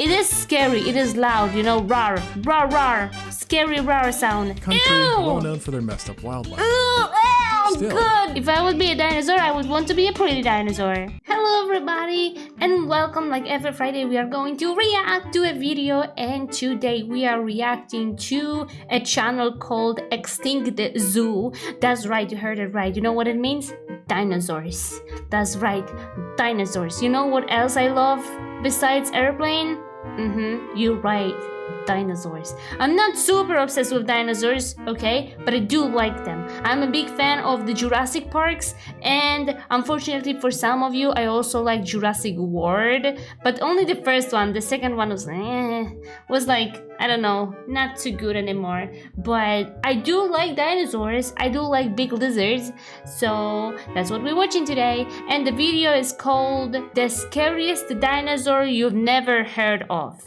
It is scary. It is loud. You know, rar, rar, rar. Scary, rar sound. Country Ew! well known for their messed up wildlife. Still. Good. If I would be a dinosaur, I would want to be a pretty dinosaur. Hello everybody and welcome. Like every Friday we are going to react to a video, and today we are reacting to a channel called Extinct Zoo. That's right, you heard it right. You know what it means? Dinosaurs. That's right, dinosaurs. You know what else I love besides airplane? You're right. Dinosaurs. I'm not super obsessed with dinosaurs, okay, but I do like them. I'm a big fan of the Jurassic Parks, and unfortunately for some of you I also like Jurassic World, but only the first one. The second one was like, I don't know, not too good anymore. But I do like dinosaurs. I do like big lizards, so that's what we're watching today. And the video is called The Scariest Dinosaur You've Never Heard Of.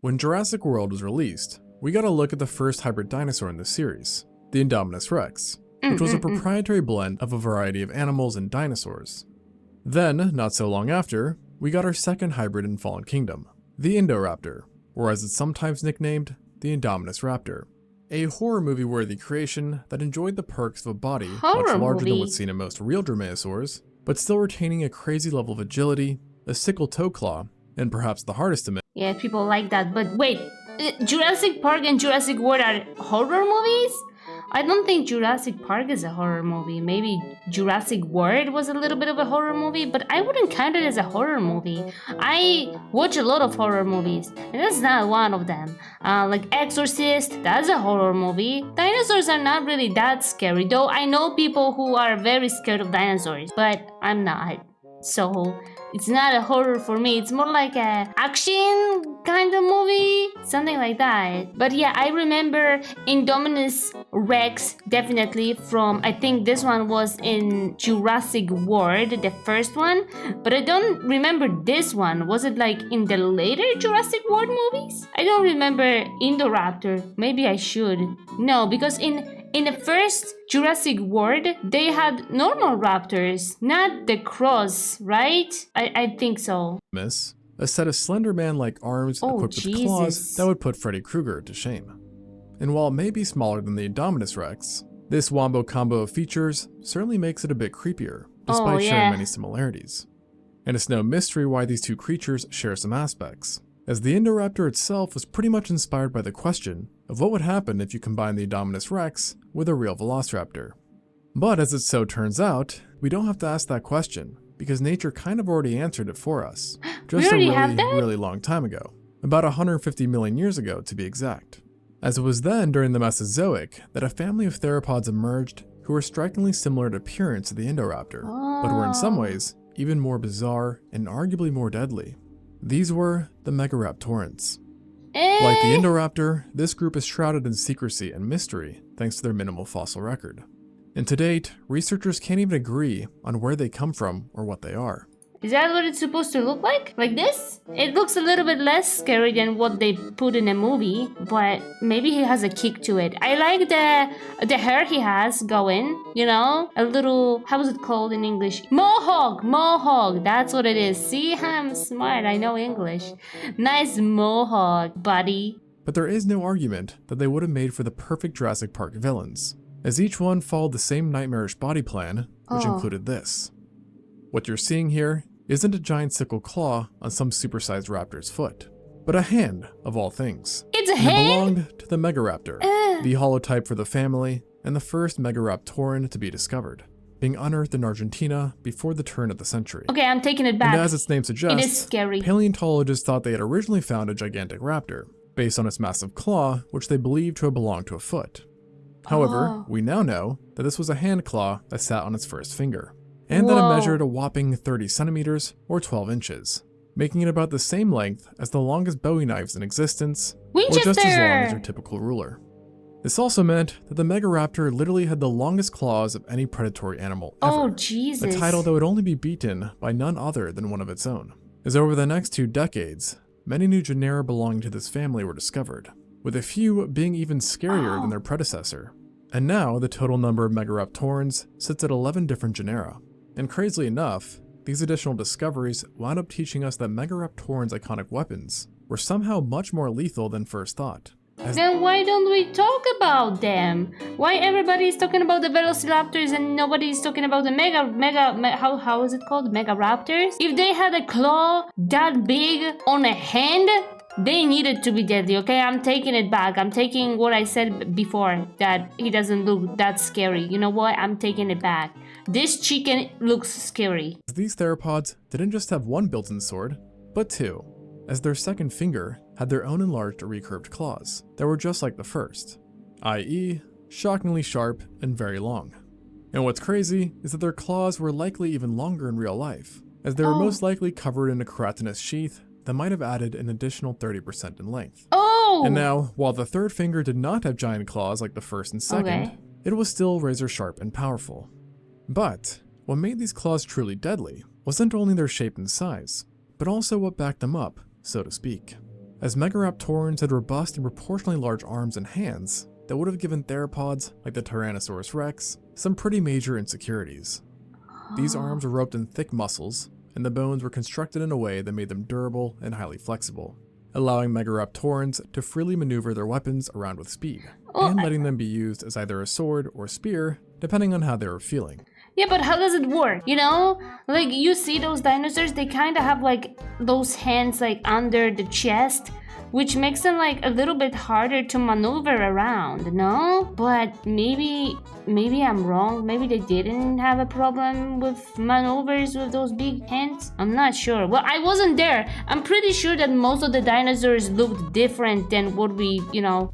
When Jurassic World was released, we got a look at the first hybrid dinosaur in the series, the Indominus Rex, which was a proprietary blend of a variety of animals and dinosaurs. Then, not so long after, we got our second hybrid in Fallen Kingdom, the Indoraptor, or as it's sometimes nicknamed, the Indominus Raptor. A horror movie-worthy creation that enjoyed the perks of a body much larger than what's seen in most real dromaeosaurs, but still retaining a crazy level of agility, a sickle toe claw, and perhaps the hardest to make. Yeah, people like that, but wait, Jurassic Park and Jurassic World are horror movies? I don't think Jurassic Park is a horror movie. Maybe Jurassic World was a little bit of a horror movie, but I wouldn't count it as a horror movie. I watch a lot of horror movies, and that's not one of them. Like Exorcist, that's a horror movie. Dinosaurs are not really that scary, though I know people who are very scared of dinosaurs, but I'm not. So it's not a horror for me. It's more like a action kind of movie, something like that. But yeah, I remember Indominus Rex definitely from, I think this one was in Jurassic World, the first one, but I don't remember this one. Was it like in the later Jurassic World movies? I don't remember Indoraptor. Maybe I should. No, because in the first Jurassic World, they had normal raptors, not the cross, right? I think so. A set of slender man-like arms equipped with claws that would put Freddy Krueger to shame. And while it may be smaller than the Indominus Rex, this wombo combo of features certainly makes it a bit creepier, despite sharing many similarities. And it's no mystery why these two creatures share some aspects, as the Indoraptor itself was pretty much inspired by the question of what would happen if you combine the Indominus Rex with a real velociraptor. But as it so turns out, we don't have to ask that question, because nature kind of already answered it for us, just a really long time ago, about 150 million years ago to be exact. As it was then during the Mesozoic that a family of theropods emerged who were strikingly similar in appearance to the Indoraptor, but were in some ways even more bizarre and arguably more deadly. These were the megaraptorans. Like the Indoraptor, this group is shrouded in secrecy and mystery thanks to their minimal fossil record. And to date, researchers can't even agree on where they come from or what they are. Is that what it's supposed to look like? Like this? It looks a little bit less scary than what they put in a movie, but maybe he has a kick to it. I like the hair he has going, you know? A little, how is it called in English? Mohawk, that's what it is. See, I'm smart, I know English. Nice mohawk, buddy. But there is no argument that they would have made for the perfect Jurassic Park villains, as each one followed the same nightmarish body plan, which included this. What you're seeing here isn't a giant sickle claw on some supersized raptor's foot, but a hand of all things. It's a hand? It belonged to the megaraptor, the holotype for the family, and the first megaraptoran to be discovered, being unearthed in Argentina before the turn of the century. Okay, I'm taking it back. And as its name suggests, it is scary. Paleontologists thought they had originally found a gigantic raptor, based on its massive claw, which they believed to have belonged to a foot. However, we now know that this was a hand claw that sat on its first finger, and that it measured a whopping 30 centimeters or 12 inches, making it about the same length as the longest Bowie knives in existence, or just as long as your typical ruler. This also meant that the Megaraptor literally had the longest claws of any predatory animal ever, Oh, Jesus. a title that would only be beaten by none other than one of its own. As over the next 2 decades, many new genera belonging to this family were discovered, with a few being even scarier than their predecessor. And now the total number of Megaraptorans sits at 11 different genera. And crazily enough, these additional discoveries wound up teaching us that Megaraptoran's iconic weapons were somehow much more lethal than first thought. Then why don't we talk about them? Why everybody's talking about the velociraptors and nobody's talking about the how is it called? Megaraptors? If they had a claw that big on a hand, they needed to be deadly, okay? I'm taking it back. I'm taking what I said before, that he doesn't look that scary. You know what? I'm taking it back. This chicken looks scary. These theropods didn't just have one built-in sword, but two, as their second finger had their own enlarged recurved claws that were just like the first, i.e. shockingly sharp and very long. And what's crazy is that their claws were likely even longer in real life, as they were most likely covered in a keratinous sheath that might have added an additional 30% in length. And now, while the third finger did not have giant claws like the first and second, it was still razor sharp and powerful. But what made these claws truly deadly wasn't only their shape and size, but also what backed them up, so to speak. As megaraptorans had robust and proportionally large arms and hands that would have given theropods like the Tyrannosaurus rex some pretty major insecurities. These arms were roped in thick muscles, and the bones were constructed in a way that made them durable and highly flexible, allowing megaraptorans to freely maneuver their weapons around with speed, and letting them be used as either a sword or spear, depending on how they were feeling. Yeah, but how does it work? You know, like you see those dinosaurs, they kind of have like those hands like under the chest, which makes them like a little bit harder to maneuver around, no? But maybe I'm wrong. Maybe they didn't have a problem with maneuvers with those big hands. I'm not sure. Well, I wasn't there. I'm pretty sure that most of the dinosaurs looked different than what we know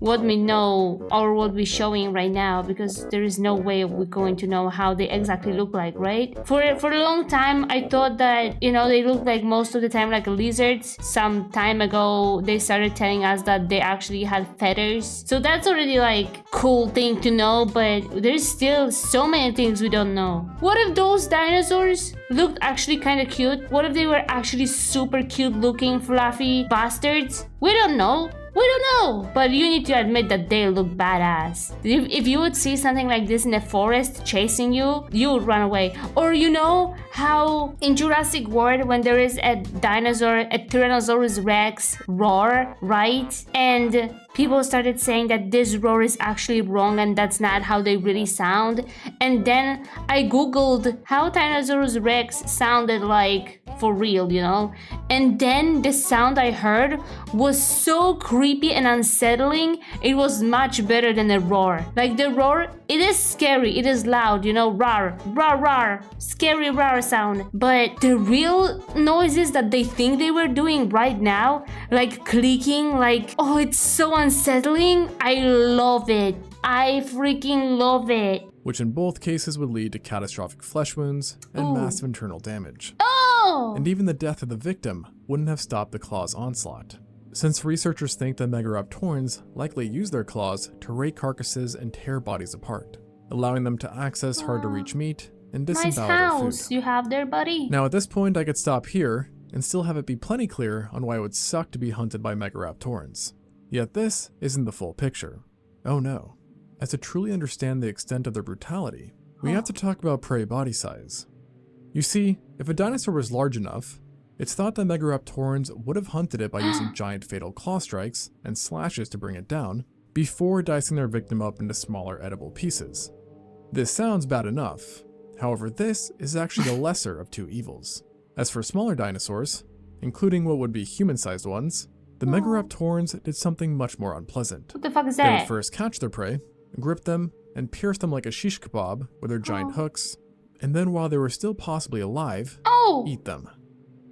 or what we're showing right now, because there is no way we're going to know how they exactly look like, right? For a long time, I thought that, they look like most of the time like lizards. Some time ago, they started telling us that they actually had feathers. So that's already like cool thing to know, but there's still so many things we don't know. What if those dinosaurs looked actually kind of cute? What if they were actually super cute looking fluffy bastards? We don't know. We don't know, but you need to admit that they look badass. If you would see something like this in the forest chasing you, you would run away. Or you know how in Jurassic World, when there is a dinosaur, a Tyrannosaurus Rex roar, right? And people started saying that this roar is actually wrong and that's not how they really sound. And then I googled how Tyrannosaurus Rex sounded like for real, and then the sound I heard was so creepy and unsettling. It was much better than a roar. Like the roar, it is scary, it is loud, roar, roar, roar, scary roar sound. But the real noises that they think they were doing right now, like clicking, like, oh, it's so unsettling. I love it. I freaking love it. Which in both cases would lead to catastrophic flesh wounds and massive internal damage. And even the death of the victim wouldn't have stopped the claw's onslaught, since researchers think that megaraptorans likely use their claws to rake carcasses and tear bodies apart, allowing them to access hard-to-reach meat and disembowel their food. You have there, buddy. Now at this point I could stop here and still have it be plenty clear on why it would suck to be hunted by megaraptorans. Yet this isn't the full picture. Oh no. As to truly understand the extent of their brutality, we have to talk about prey body size. You see, if a dinosaur was large enough, it's thought that megaraptorans would have hunted it by using giant fatal claw strikes and slashes to bring it down, before dicing their victim up into smaller edible pieces. This sounds bad enough, however this is actually the lesser of two evils. As for smaller dinosaurs, including what would be human-sized ones, the megaraptorans did something much more unpleasant. What the fuck is They that? would first catch their prey, grip them, and pierce them like a shish kebab with their giant hooks, and then while they were still possibly alive, eat them.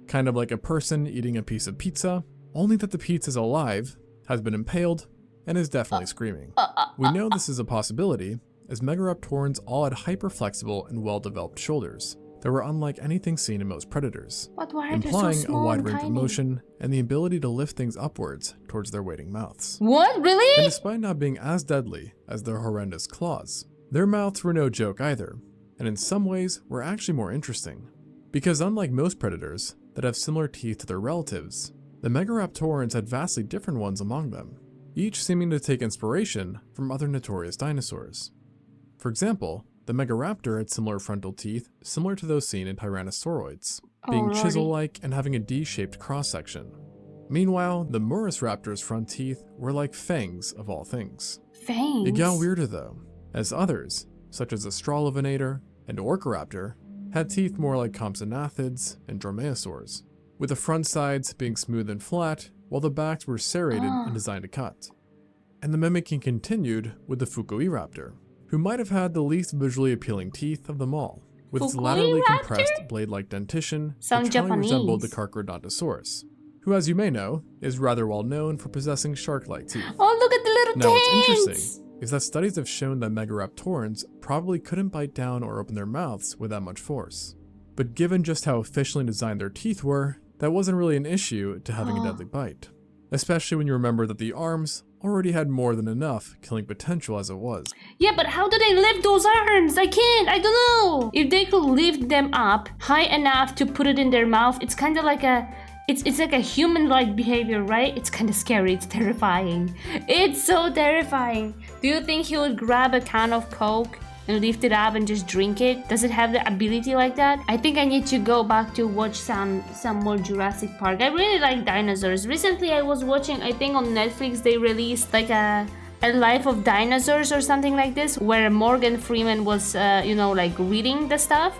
Kind of like a person eating a piece of pizza, only that the pizza is alive, has been impaled, and is definitely screaming. We know this is a possibility, as megaraptorans all had hyper-flexible and well-developed shoulders that were unlike anything seen in most predators, implying a wide range of motion and the ability to lift things upwards towards their waiting mouths. What? Really? And despite not being as deadly as their horrendous claws, their mouths were no joke either, and in some ways were actually more interesting. Because unlike most predators that have similar teeth to their relatives, the megaraptorans had vastly different ones among them, each seeming to take inspiration from other notorious dinosaurs. For example, the megaraptor had similar frontal teeth similar to those seen in tyrannosauroids, being chisel-like and having a D-shaped cross-section. Meanwhile, the Raptor's front teeth were like fangs of all things. Fangs? It got weirder though, as others, such as Australopithecus and Orcaraptor, had teeth more like Compsognathids and Dromaeosaurs, with the front sides being smooth and flat, while the backs were serrated and designed to cut. And the mimicking continued with the Fukuiraptor, who might have had the least visually appealing teeth of them all, with its laterally compressed blade-like dentition, which highly resembled the Carcharodontosaurus, who, as you may know, is rather well known for possessing shark-like teeth. Oh, look at the little Now, what's tanks! interesting is that studies have shown that megaraptorans probably couldn't bite down or open their mouths with that much force. But given just how efficiently designed their teeth were, that wasn't really an issue to having a deadly bite. Especially when you remember that the arms already had more than enough killing potential as it was. Yeah, but how do they lift those arms? I don't know. If they could lift them up high enough to put it in their mouth, it's kind of like it's like a human-like behavior, right? It's kind of scary, it's terrifying. It's so terrifying. Do you think he would grab a can of Coke and lift it up and just drink it? Does it have the ability like that? I think I need to go back to watch some more Jurassic Park. I really like dinosaurs. Recently I was watching, I think on Netflix they released like a Life of Dinosaurs or something like this, where Morgan Freeman was, like reading the stuff.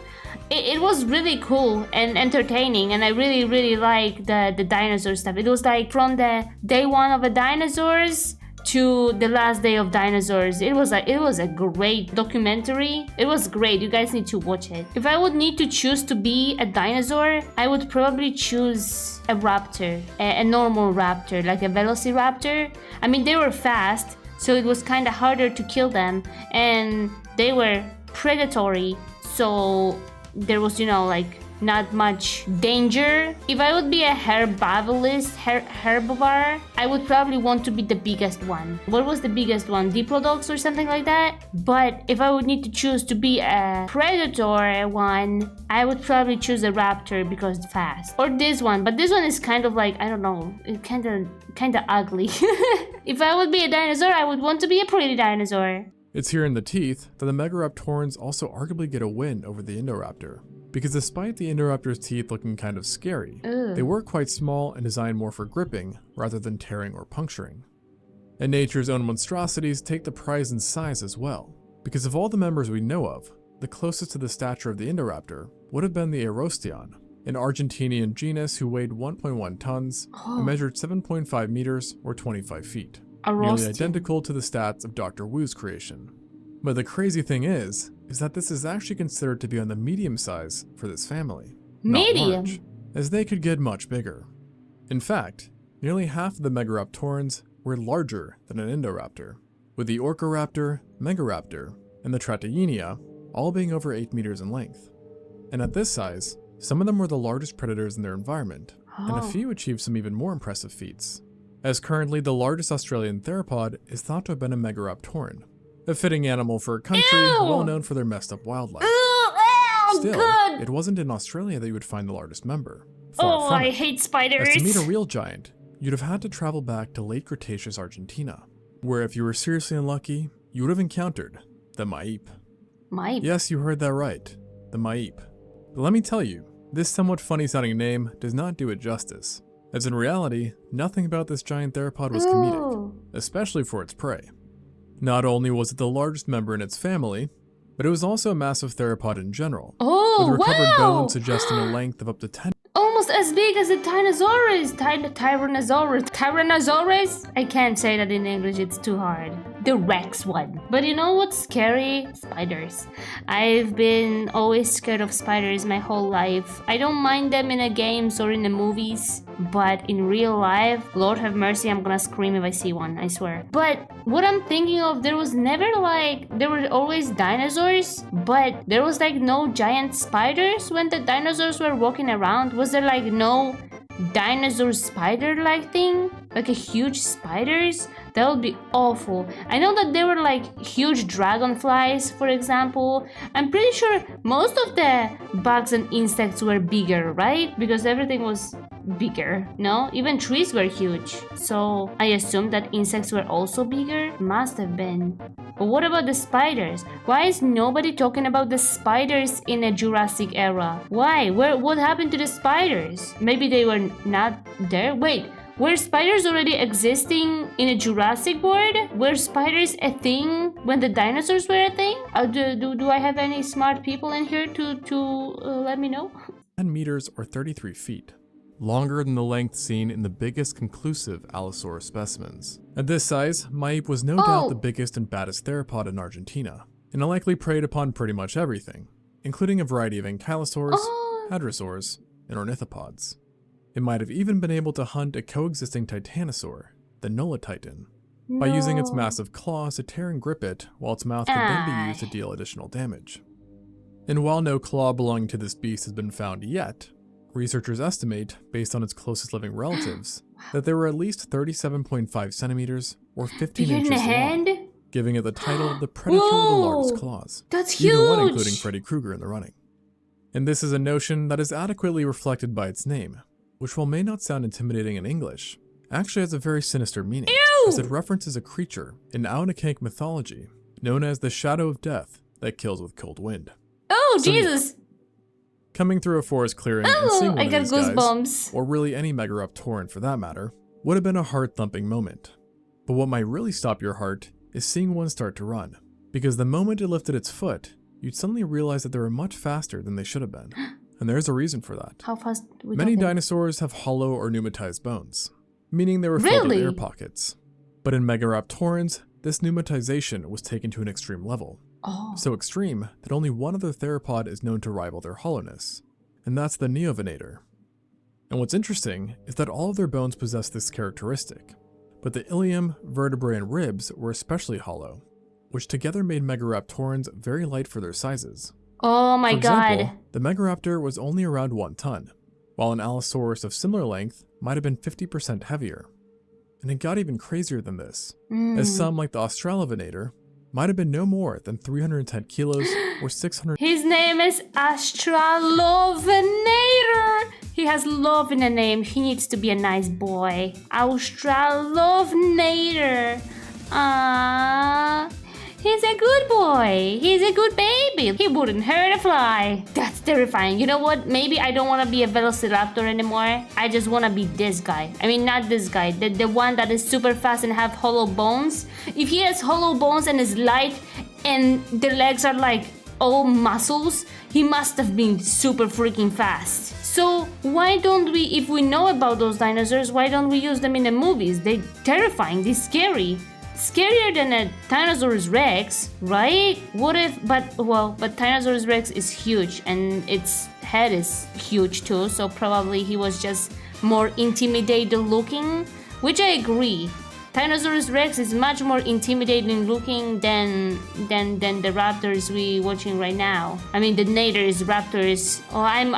It was really cool and entertaining, and I really like the dinosaur stuff. It was like from the day one of the dinosaurs to the last day of dinosaurs. It was a great documentary. It was great. You guys need to watch it. If I would need to choose to be a dinosaur, I would probably choose a raptor, a normal raptor, like a velociraptor. I mean, they were fast, so it was kind of harder to kill them, and they were predatory, so there was, not much danger. If I would be a herbivorist, herbivore, I would probably want to be the biggest one. What was the biggest one? Diplodocus or something like that? But if I would need to choose to be a predator one, I would probably choose a raptor because it's fast. Or this one, but this one is kind of like, I don't know, it kind of ugly. If I would be a dinosaur, I would want to be a pretty dinosaur. It's here in the teeth that the megaraptorans also arguably get a win over the Indoraptor. Because despite the Indoraptor's teeth looking kind of scary, they were quite small and designed more for gripping rather than tearing or puncturing. And nature's own monstrosities take the prize in size as well, because of all the members we know of, the closest to the stature of the Indoraptor would have been the Aerostion, an Argentinian genus who weighed 1.1 tons and measured 7.5 meters or 25 feet, nearly identical to the stats of Dr. Wu's creation. But the crazy thing is that this is actually considered to be on the medium size for this family. Medium? Not large, as they could get much bigger. In fact, nearly half of the megaraptorans were larger than an Indoraptor, with the Orcaraptor, Megaraptor, and the Trataenia all being over 8 meters in length. And at this size, some of them were the largest predators in their environment, and a few achieved some even more impressive feats. As currently the largest Australian theropod is thought to have been a Megaraptoran, a fitting animal for a country well known for their messed up wildlife. Still, it wasn't in Australia that you would find the largest member. Far from I it. hate spiders. As to meet a real giant, you'd have had to travel back to late Cretaceous Argentina, where if you were seriously unlucky, you would have encountered the Maip. Maip? Yes, you heard that right, the Maip. But let me tell you, this somewhat funny sounding name does not do it justice, as in reality, nothing about this giant theropod was comedic, especially for its prey. Not only was it the largest member in its family, but it was also a massive theropod in general, with recovered bones suggesting a length of up to 10. Almost as big as a Tyrannosaurus. Tyrannosaurus? I can't say that in English, it's too hard. The Rex one. But you know what's scary? Spiders. I've been always scared of spiders my whole life. I don't mind them in the games or in the movies, but in real life, Lord have mercy, I'm gonna scream if I see one, I swear. But what I'm thinking of, there was never there were always dinosaurs, but there was no giant spiders when the dinosaurs were walking around. Was there no dinosaur spider-like thing? Like a huge spiders? That would be awful. I know that there were huge dragonflies, for example. I'm pretty sure most of the bugs and insects were bigger, right? Because everything was bigger, no? Even trees were huge. So I assume that insects were also bigger? Must have been. But what about the spiders? Why is nobody talking about the spiders in a Jurassic era? Why? What happened to the spiders? Maybe they were not there? Wait, Were spiders already existing in a Jurassic world? Were spiders a thing when the dinosaurs were a thing? Do I have any smart people in here to let me know? 10 meters or 33 feet, longer than the length seen in the biggest conclusive Allosaurus specimens. At this size, Maip was no doubt the biggest and baddest theropod in Argentina, and it likely preyed upon pretty much everything, including a variety of ankylosaurs, hadrosaurs, and ornithopods. It might have even been able to hunt a coexisting titanosaur, the Nolatitan, by using its massive claws to tear and grip it, while its mouth could then be used to deal additional damage. And while no claw belonging to this beast has been found yet, researchers estimate, based on its closest living relatives, that they were at least 37.5 centimeters or 15 inches long, giving it the title of the predator with the largest claws. That's huge! Even one including Freddy Krueger in the running. And this is a notion that is adequately reflected by its name, which while may not sound intimidating in English, actually has a very sinister meaning, as it references a creature in Aonakink mythology known as the Shadow of Death that kills with cold wind. Oh, so, Jesus! Coming through a forest clearing and seeing one I got of these goosebumps. Guys, or really any megaraptoran for that matter, would have been a heart-thumping moment. But what might really stop your heart is seeing one start to run, because the moment it lifted its foot, you'd suddenly realize that they were much faster than they should have been. And there's a reason for that. How fast? Many dinosaurs have hollow or pneumatized bones, meaning they were filled with air pockets. But in megaraptorans, this pneumatization was taken to an extreme level. So extreme that only one other theropod is known to rival their hollowness, and that's the Neovenator. And what's interesting is that all of their bones possess this characteristic, but the ilium, vertebrae, and ribs were especially hollow, which together made megaraptorans very light for their sizes. Oh my God. For example, the megaraptor was only around 1 ton, while an Allosaurus of similar length might have been 50% heavier. And it got even crazier than this, as some, like the Australovenator, might have been no more than 310 kilos or 600. His name is Australovenator. He has love in the name. He needs to be a nice boy. Australovenator. He's a good boy. He's a good baby. He wouldn't hurt a fly. That's terrifying. You know what? Maybe I don't want to be a velociraptor anymore. I just want to be this guy. I mean, not this guy. The one that is super fast and have hollow bones. If he has hollow bones and is light and the legs are like all muscles, he must have been super freaking fast. So why don't we, if we know about those dinosaurs, why don't we use them in the movies? They're terrifying. They're scary. Scarier than a Tyrannosaurus Rex, right? What if, but Tyrannosaurus Rex is huge and its head is huge too, so probably he was just more intimidating looking, which I agree. Tyrannosaurus Rex is much more intimidating looking than the raptors we watching right now. I mean, the Naders, raptors. Oh, I'm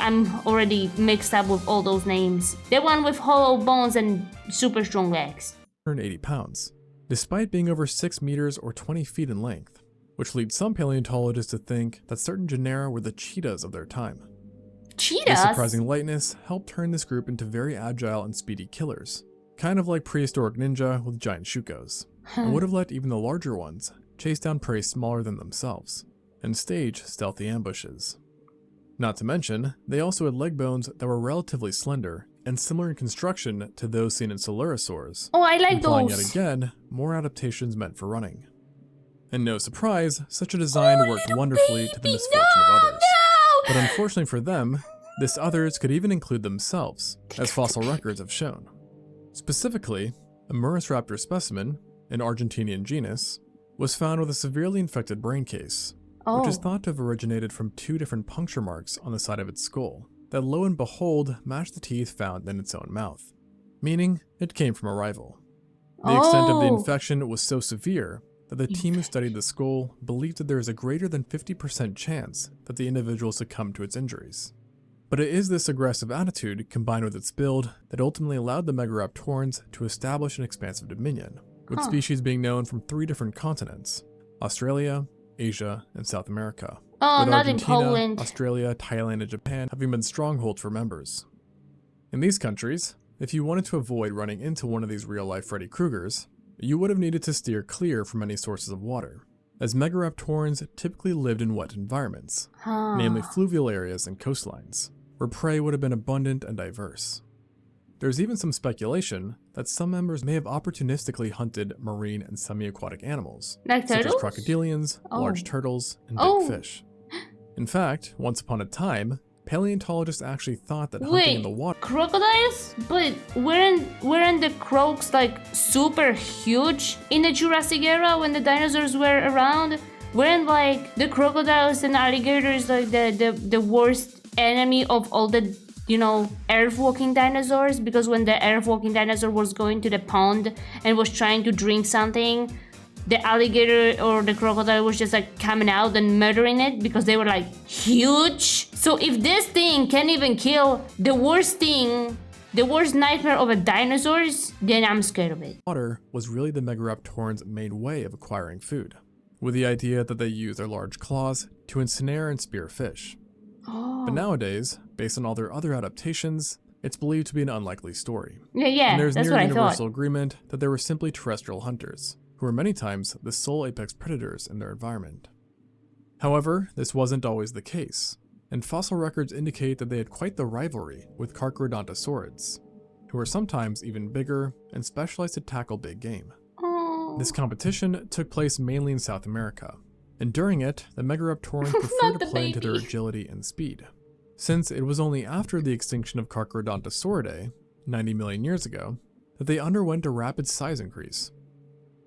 already mixed up with all those names. The one with hollow bones and super strong legs. 180 pounds. Despite being over 6 meters or 20 feet in length, which leads some paleontologists to think that certain genera were the cheetahs of their time. Cheetahs? Their surprising lightness helped turn this group into very agile and speedy killers, kind of like prehistoric ninja with giant shukos, and would have let even the larger ones chase down prey smaller than themselves, and stage stealthy ambushes. Not to mention, they also had leg bones that were relatively slender and similar in construction to those seen in Coelurosaurs. Oh, I like implying those. Yet again, more adaptations meant for running. And no surprise, such a design worked wonderfully to the misfortune of others. But unfortunately for them, this others could even include themselves, as fossil records have shown. Specifically, a Indoraptor specimen, an Argentinian genus, was found with a severely infected brain case, which is thought to have originated from 2 different puncture marks on the side of its skull that lo and behold matched the teeth found in its own mouth, meaning it came from a rival. The extent of the infection was so severe that the team who studied the skull believed that there is a greater than 50% chance that the individual succumbed to its injuries. But it is this aggressive attitude combined with its build that ultimately allowed the megaraptorans to establish an expansive dominion, with species being known from 3 different continents: Australia, Asia, and South America. Oh, with not in Argentina, Poland. Australia, Thailand, and Japan having been strongholds for members. In these countries, if you wanted to avoid running into one of these real-life Freddy Kruegers, you would have needed to steer clear from any sources of water, as megaraptorans typically lived in wet environments, namely fluvial areas and coastlines, where prey would have been abundant and diverse. There's even some speculation that some members may have opportunistically hunted marine and semi-aquatic animals, Like such as turtles? crocodilians, large turtles, and big fish. In fact, once upon a time, paleontologists actually thought that hunting in the water... Crocodiles? But weren't the crocs like super huge in the Jurassic era when the dinosaurs were around? Weren't like the crocodiles and alligators like the worst enemy of all the, you know, earth-walking dinosaurs? Because when the earth-walking dinosaur was going to the pond and was trying to drink something, the alligator or the crocodile was just like coming out and murdering it because they were like huge. So if this thing can even kill the worst nightmare of a dinosaurs, then I'm scared of it. Water was really the megaraptorans' main way of acquiring food, with the idea that they use their large claws to ensnare and spear fish. But nowadays, based on all their other adaptations, it's believed to be an unlikely story. Yeah, and there's that's near what universal agreement that they were simply terrestrial hunters, who were many times the sole apex predators in their environment. However, this wasn't always the case, and fossil records indicate that they had quite the rivalry with carcharodontosaurids, who were sometimes even bigger and specialized to tackle big game. This competition took place mainly in South America, and during it, the megaraptorans preferred to play into their agility and speed. Since it was only after the extinction of Carcharodontosauridae, 90 million years ago, that they underwent a rapid size increase.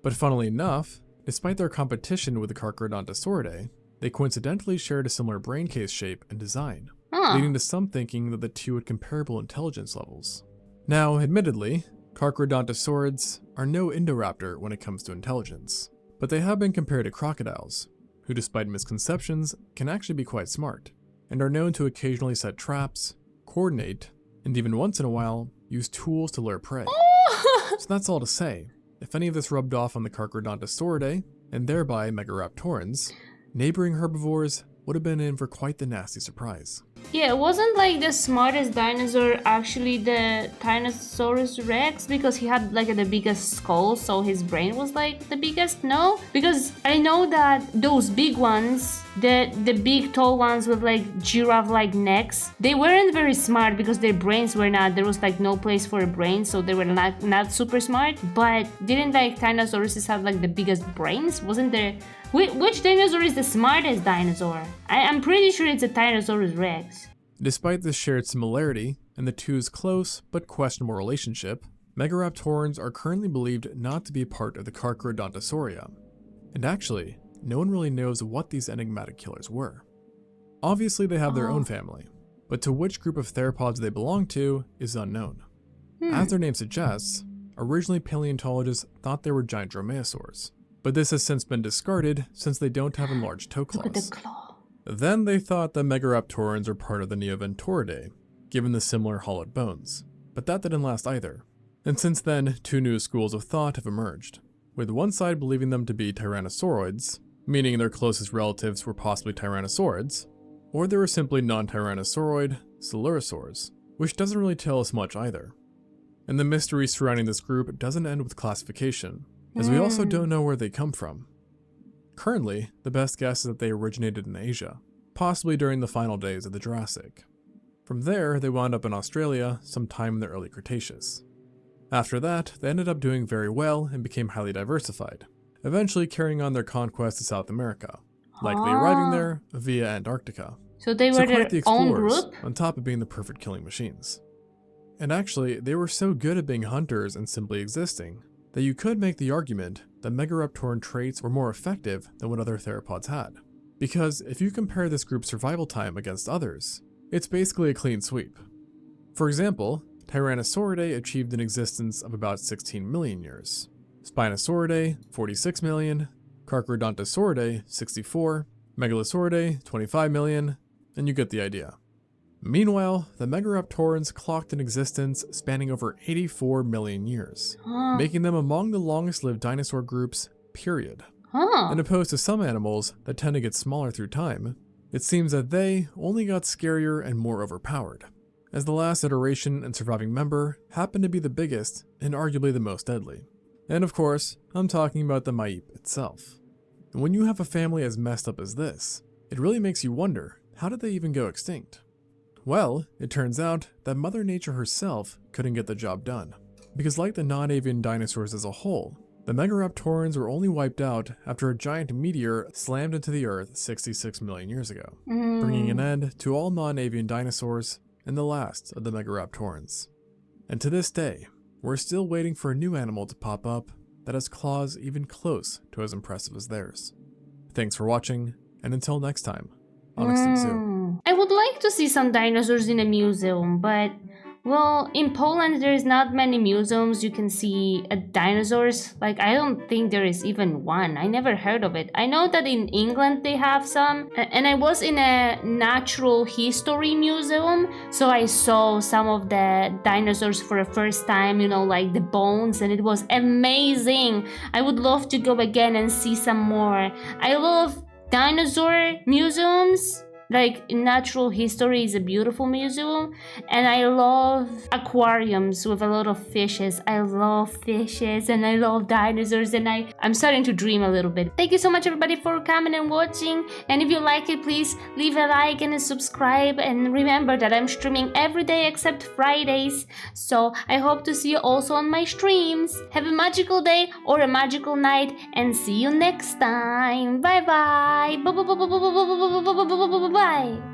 But funnily enough, despite their competition with the Carcharodontosauridae, they coincidentally shared a similar brain case shape and design, leading to some thinking that the two had comparable intelligence levels. Now, admittedly, Carcharodontosaurids are no Indoraptor when it comes to intelligence, but they have been compared to crocodiles, who despite misconceptions can actually be quite smart, and are known to occasionally set traps, coordinate, and even once in a while, use tools to lure prey. So that's all to say, if any of this rubbed off on the Carcharodontosauridae, and thereby megaraptorans, neighboring herbivores would have been in for quite the nasty surprise. Yeah, wasn't like the smartest dinosaur actually the Tyrannosaurus Rex, because he had like the biggest skull, so his brain was like the biggest? No? Because I know that those big ones, the big tall ones with like giraffe-like necks, they weren't very smart because their brains were not, there was like no place for a brain, so they were not super smart. But didn't like Tyrannosaurus have like the biggest brains? Wasn't there? Which dinosaur is the smartest dinosaur? I'm pretty sure it's a Tyrannosaurus Rex. Despite this shared similarity and the two's close but questionable relationship, megaraptorans are currently believed not to be part of the Carcharodontosauria. And actually, no one really knows what these enigmatic killers were. Obviously they have their own family, but to which group of theropods they belong to is unknown. As their name suggests, originally paleontologists thought they were giant dromaeosaurs, but this has since been discarded since they don't have enlarged toe claws. Look at the claw. Then they thought that megaraptorans are part of the Neoventuridae, given the similar hollowed bones, but that didn't last either. And since then, two new schools of thought have emerged, with one side believing them to be tyrannosauroids, meaning their closest relatives were possibly tyrannosaurids, or they were simply non-tyrannosauroid coelurosaurs, which doesn't really tell us much either. And the mystery surrounding this group doesn't end with classification, as we also don't know where they come from. Currently, the best guess is that they originated in Asia, possibly during the final days of the Jurassic. From there, they wound up in Australia sometime in the early Cretaceous. After that, they ended up doing very well and became highly diversified, eventually carrying on their conquest to South America, likely arriving there via Antarctica. So they were quite their the own explorers, group? on top of being the perfect killing machines. And actually, they were so good at being hunters and simply existing, that you could make the argument that megaraptoran traits were more effective than what other theropods had. Because if you compare this group's survival time against others, it's basically a clean sweep. For example, Tyrannosauridae achieved an existence of about 16 million years, Spinosauridae 46 million, Carcharodontosauridae 64, Megalosauridae 25 million, and you get the idea. Meanwhile, the megaraptorans clocked an existence spanning over 84 million years, making them among the longest-lived dinosaur groups, period. And opposed to some animals that tend to get smaller through time, it seems that they only got scarier and more overpowered, as the last iteration and surviving member happened to be the biggest and arguably the most deadly. And of course, I'm talking about the Maip itself. And when you have a family as messed up as this, it really makes you wonder, how did they even go extinct? Well, it turns out that Mother Nature herself couldn't get the job done. Because like the non-avian dinosaurs as a whole, the megaraptorans were only wiped out after a giant meteor slammed into the Earth 66 million years ago, bringing an end to all non-avian dinosaurs and the last of the megaraptorans. And to this day, we're still waiting for a new animal to pop up that has claws even close to as impressive as theirs. Thanks for watching, and until next time, on Extinct Zoo. I would like to see some dinosaurs in a museum, but, well, in Poland there's not many museums you can see dinosaurs. Like, I don't think there is even one. I never heard of it. I know that in England they have some, and I was in a natural history museum, so I saw some of the dinosaurs for the first time, you know, like the bones, and it was amazing. I would love to go again and see some more. I love dinosaur museums. Like, natural history is a beautiful museum, and I love aquariums with a lot of fishes. I love fishes and I love dinosaurs, and I'm starting to dream a little bit. Thank you so much everybody for coming and watching, and if you like it, please leave a like and a subscribe, and remember that I'm streaming every day except Fridays, so I hope to see you also on my streams. Have a magical day or a magical night, and see you next time. Bye bye. Bye.